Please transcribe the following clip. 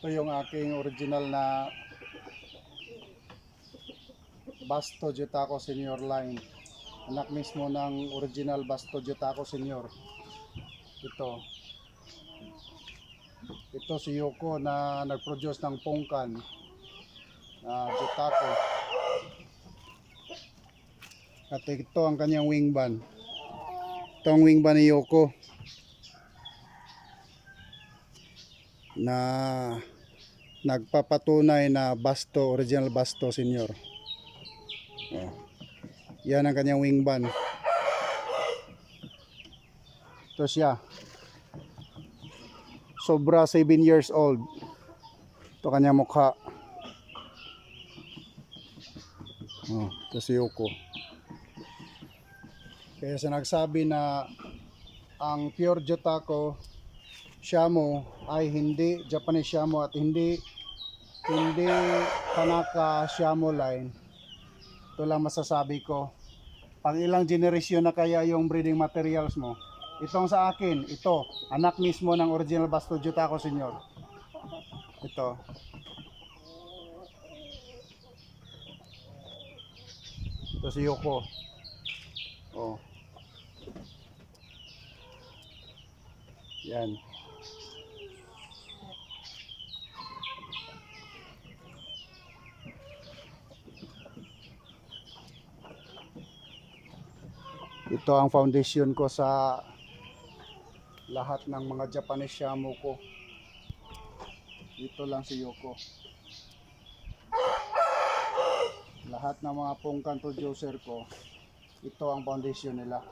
Ito yung aking original na Basto Jutako Senior line. Anak mismo ng original Basto Jutako Senior. Ito si Yoko na nag-produce ng Pongkan na Jutako. At ito ang kanyang wingban. Ito ang wingban ni Yoko na nagpapatunay na Basto, original Basto Senior. Yan ang kanyang wingban. Ito siya. Sobra 7 years old. Ito kanyang mukha. Ito si Yoko. Kaya sa nagsabi na ang pure Jutako Shamo ay hindi Japanese Shamo at hindi Tanaka Shamo line, ito lang masasabi ko. Pang ilang generation na kaya yung breeding materials mo? Itong sa akin, ito, anak mismo ng original Basto Jutako Senior. Ito. Ito si Yoko. Oh. Yan. Ito ang foundation ko sa lahat ng mga Japanese Shamo ko. Dito lang si Yoko. Lahat ng mga Pongkan producer ko, ito ang foundation nila.